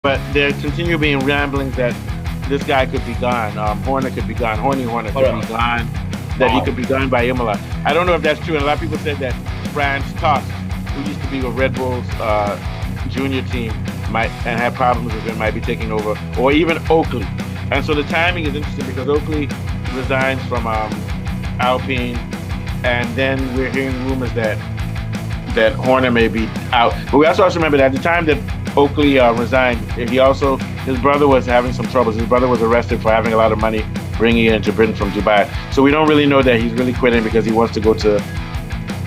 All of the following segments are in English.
but there continue being ramblings that this guy could be gone. Horner could be gone. Horner Hold could be on. gone. That he Wow. could be gone by Imola. I don't know if that's true. And a lot of people said that Franz Tost, who used to be with Red Bull's junior team, might and had problems with him, might be taking over, or even Oakley. And so the timing is interesting because Oakley resigns from Alpine, and then we're hearing rumors that Horner may be out. But we also have to remember that at the time that Oakley resigned, his brother was having some troubles. His brother was arrested for having a lot of money bringing it into Britain from Dubai. So we don't really know that he's really quitting because he wants to go to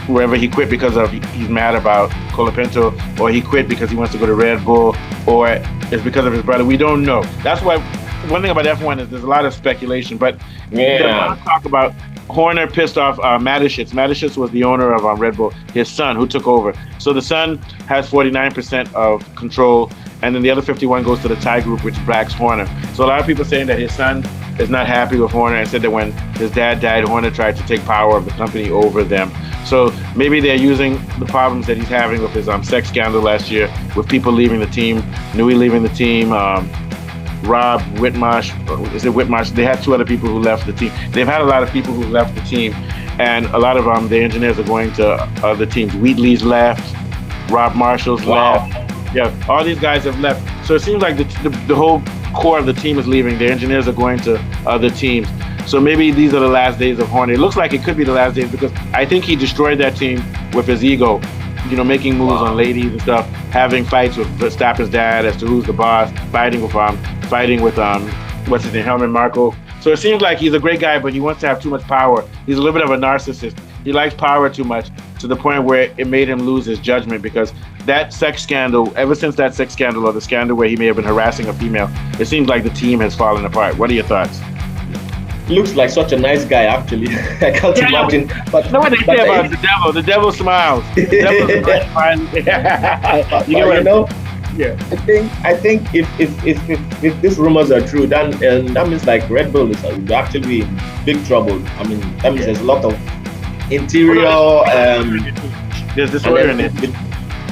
wherever he quit because of he's mad about Colapinto, or he quit because he wants to go to Red Bull, or it's because of his brother. We don't know. That's why one thing about F1 is there's a lot of speculation, but there's a lot of talk about Horner pissed off Mateschitz. Mateschitz was the owner of Red Bull, his son, who took over. So the son has 49% of control, and then the other 51 goes to the Thai group, which backs Horner. So a lot of people saying that his son is not happy with Horner and said that when his dad died, Horner tried to take power of the company over them. So maybe they're using the problems that he's having with his sex scandal last year, with people leaving the team, Nui leaving the team, Rob Whitmarsh, is it Whitmarsh? They had two other people who left the team. They've had a lot of people who left the team, and a lot of the engineers are going to other teams. Wheatley's left, Rob Marshall's left. Yeah, all these guys have left. So it seems like the whole core of the team is leaving. The engineers are going to other teams. So maybe these are the last days of Horner. It looks like it could be the last days because I think he destroyed that team with his ego. Making moves on ladies and stuff, having fights with Verstappen's dad as to who's the boss, fighting with what's his name, Helmut Marko. So it seems like he's a great guy, but he wants to have too much power. He's a little bit of a narcissist. He likes power too much to the point where it made him lose his judgment because that sex scandal, ever since that sex scandal or the scandal where he may have been harassing a female, it seems like the team has fallen apart. What are your thoughts? Looks like such a nice guy, actually. I can't imagine. But know what they say about the devil? The devil smiles. The devil's a nice Yeah. I think if these rumors are true, then that means like Red Bull is actually in big trouble. I mean, that means there's a lot of interior. There's disorder in it.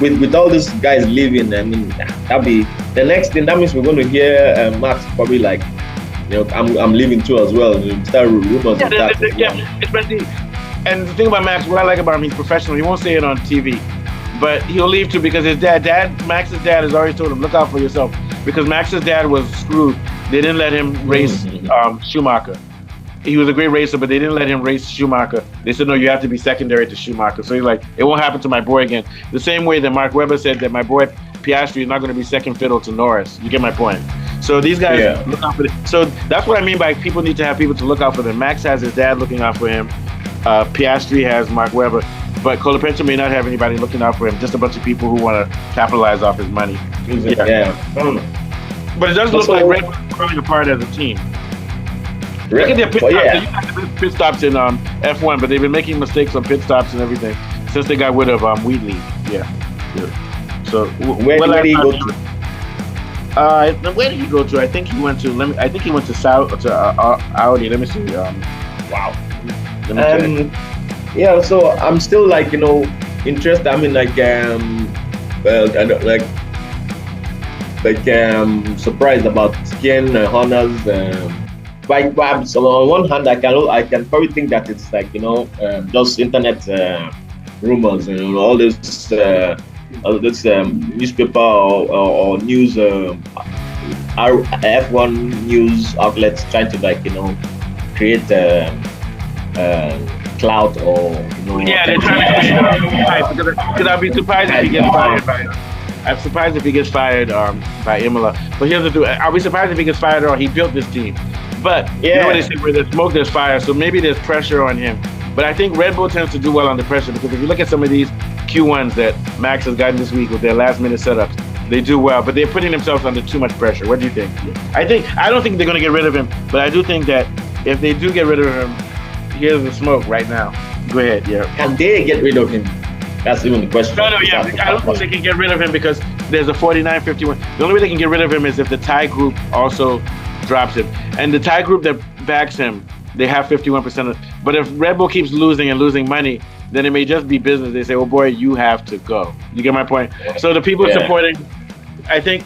With all these guys leaving, I mean, that'll be the next thing. That means we're going to hear Max probably like, I'm leaving too as well. Start rumors of that. Especially, and the thing about Max, what I like about him, he's professional. He won't say it on TV, but he'll leave too because his Max's dad has always told him, look out for yourself. Because Max's dad was screwed. They didn't let him race Schumacher. He was a great racer, but they didn't let him race Schumacher. They said, no, you have to be secondary to Schumacher. So he's like, it won't happen to my boy again. The same way that Mark Webber said that my boy Piastri is not going to be second fiddle to Norris. You get my point. So these guys look out for them. So that's what I mean by people need to have people to look out for them. Max has his dad looking out for him. Piastri has Mark Webber. But Colapinto may not have anybody looking out for him. Just a bunch of people who want to capitalize off his money. But it does look like Red Bull is falling apart as a team. Look at their pit stops. They used to have the best pit stops in F1, but they've been making mistakes on pit stops and everything since they got rid of Wheatley. So where did he go to? Where did he go to? I think he went to. Audi. Let me see. Wow. So I'm still like interested. I mean surprised about Ken Horner's. So on one hand, I can probably think that it's like just internet rumors, all this newspaper or news F1 news outlets trying to create clout or they're trying to because I'd be surprised if he gets fired. I'm surprised if he gets fired by Imola. But here's the thing: I'll be surprised if he gets fired or he built this team. But you know what they say, where there's smoke, there's fire. So maybe there's pressure on him. But I think Red Bull tends to do well under pressure because if you look at some of these Q1s that Max has gotten this week with their last-minute setups, they do well. But they're putting themselves under too much pressure. What do you think? I don't think they're going to get rid of him. But I do think that if they do get rid of him, here's the smoke right now. Go ahead, Can they get rid of him? That's even the question. No, I don't think they can get rid of him because there's a 49-51. The only way they can get rid of him is if the Thai group also drops him. And the Thai group that backs him, they have 51%. But if Red Bull keeps losing and losing money, then it may just be business. They say, oh boy, you have to go. You get my point? So the people supporting, I think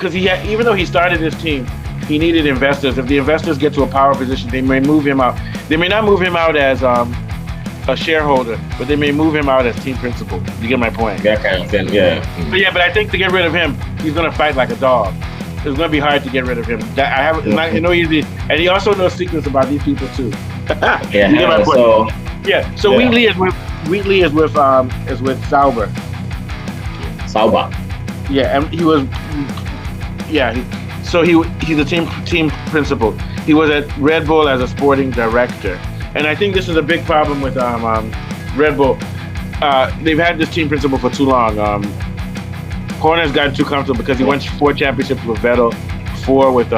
because even though he started this team, he needed investors. If the investors get to a power position, they may move him out. They may not move him out as a shareholder, but they may move him out as team principal. You get my point? That kind of thing, yeah. But I think to get rid of him, he's going to fight like a dog. It's going to be hard to get rid of him. It's not easy, and he also knows secrets about these people too. Yeah. You get my point? So yeah. Wheatley is with Sauber. Sauber. Yeah, and he was. Yeah, he's a team principal. He was at Red Bull as a sporting director. And I think this is a big problem with Red Bull. They've had this team principal for too long. Horner's gotten too comfortable because he won 4 championships with Vettel, 4 with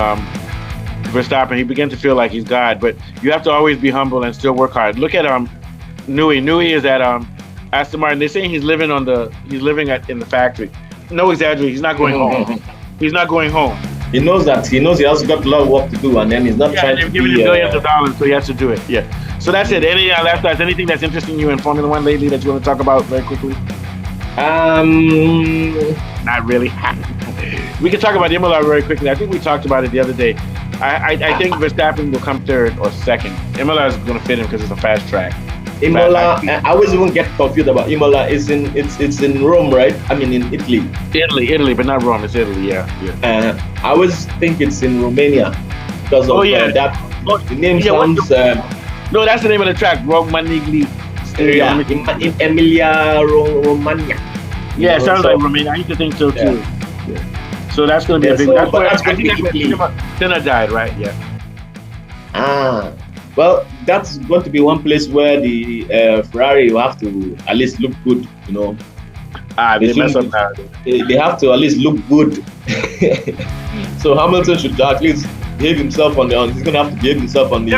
Verstappen. He began to feel like he's God. But you have to always be humble and still work hard. Look at Newey. Newey is at Aston Martin. They're saying he's living in the factory. No exaggeration. He's not going home. He's not going home. He knows that. He knows he has got a lot of work to do, and then he's not trying to be. They've given him billions of dollars, so he has to do it. Yeah. So that's it. Any last thoughts? Anything that's interesting you in Formula One lately that you want to talk about very quickly? Not really. We can talk about Imola very quickly. I think we talked about it the other day. I think Verstappen will come 3rd or 2nd. Imola is going to fit him because it's a fast track. Imola, I always even get confused about Imola. It's in Rome, right? I mean, in Italy. Italy, but not Rome. It's Italy, yeah. I always think it's in Romania because of that. The name sounds. No, that's the name of the track, Romanigli. Yeah, in Emilia Romagna. Yeah, it sounds like Romania. I used to think so too. Yeah. So that's going to be a big. So, that's going to be Italy. Senna died, right? Yeah. Well, that's going to be one place where the Ferrari will have to at least look good, They mess up now. They have to at least look good. So Hamilton should at least behave himself he's going to have to behave himself on the.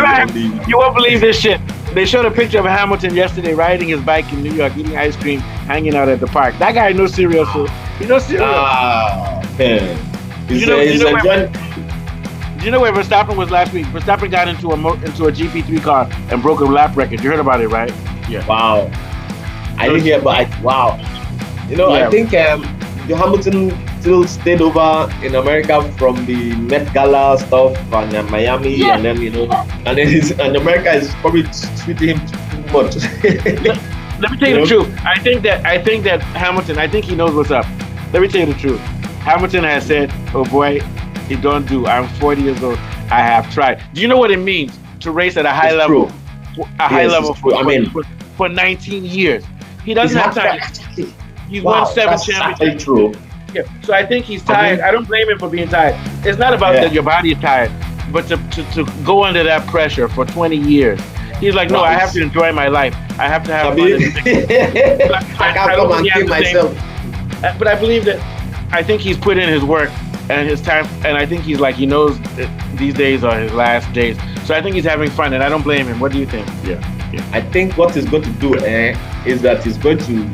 You won't believe this shit. They showed a picture of Hamilton yesterday riding his bike in New York, eating ice cream, hanging out at the park. That guy knows cereal, so he knows cereal. He's Do you know where Verstappen was last week? Verstappen got into a GP3 car and broke a lap record. You heard about it, right? Yeah. Wow. I didn't hear, but wow. I think Hamilton still stayed over in America from the Met Gala stuff and Miami, and then and America is probably treating him too much. Let me tell you the truth. I think that Hamilton. I think he knows what's up. Let me tell you the truth. Hamilton has said, "Oh boy, it don't do. I'm 40 years old. I have tried." Do you know what it means to race at a high level? True. High level for 19 years. He doesn't have time. He's won 7 championships. True. Yeah. So I think he's tired. I don't blame him for being tired. It's not about that your body is tired, but to go under that pressure for 20 years. He's like, no, I have to enjoy my life. I have to have fun. I can't come and kill myself. But I believe that I think he's put in his work and his time, and I think he's like, he knows that these days are his last days. So I think he's having fun, and I don't blame him. What do you think? Yeah. I think what he's going to do is that he's going to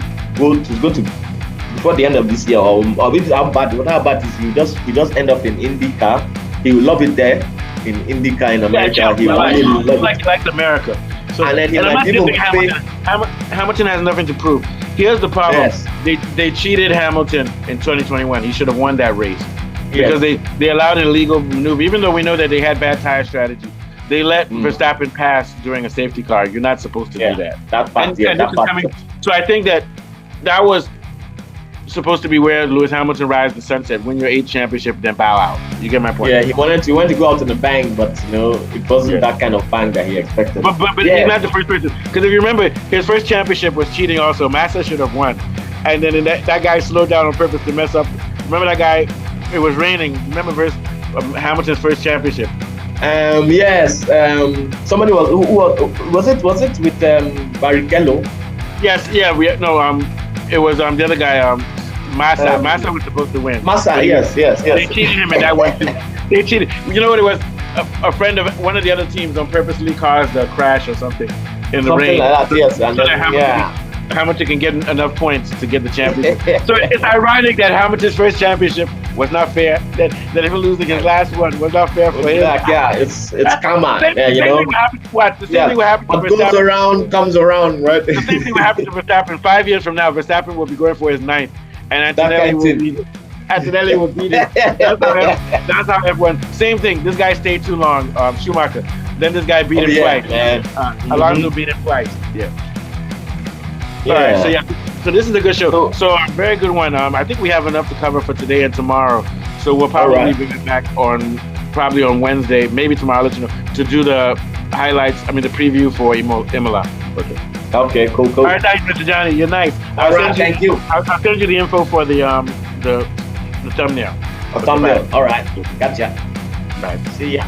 before the end of this year, or maybe how bad is he just end up in IndyCar. He will love it there in IndyCar in America. He likes America. So, and then Hamilton has nothing to prove. Here's the problem. Yes. They cheated Hamilton in 2021. He should have won that race because they allowed an illegal maneuver. Even though we know that they had bad tire strategy, they let Verstappen pass during a safety car. You're not supposed to do that. That part, So I think that was supposed to be where Lewis Hamilton rides the sunset, win your 8th championship, then bow out. You get my point? Yeah, he wanted to go out in a bang, but it wasn't that kind of bang that he expected. But he's not the first person. Because if you remember, his first championship was cheating also. Massa should have won. And then that guy slowed down on purpose to mess up. Remember that guy? It was raining. Remember Hamilton's first championship? Yes. Somebody was it with Barrichello? Yes. Yeah. It was the other guy. Massa. Massa was supposed to win. Massa. Yes. They cheated him in that one too. They cheated. You know what it was? A friend of one of the other teams on purposely caused a crash or something in the rain. Something like that. Yes. And Hamilton can get enough points to get the championship. So it's ironic that Hamilton's first championship was not fair. That him losing his last one was not fair for him. Yeah, it's karma. The same thing will happen to Verstappen. What goes around comes around, right? The same thing will happen to Verstappen. 5 years from now, Verstappen will be going for his 9th, and accidentally was beating. That's how everyone. Same thing. This guy stayed too long. Schumacher. Then this guy beat him twice. Man. Alonso beat him twice. Yeah. Yeah. All right. So So this is a good show. So a very good one. I think we have enough to cover for today and tomorrow. So we'll probably bring it back on Wednesday, maybe tomorrow. I'll let you know, to do the highlights. I mean the preview for Imola. Okay. Cool. All right, thanks, Mr. Johnny. You're nice. Thank you. I'll send you the info for the thumbnail. Thumbnail. All right. Gotcha. Bye. See ya.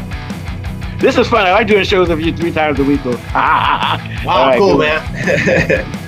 This is fun. I like doing shows with you 3 times a week. Wow, cool, man.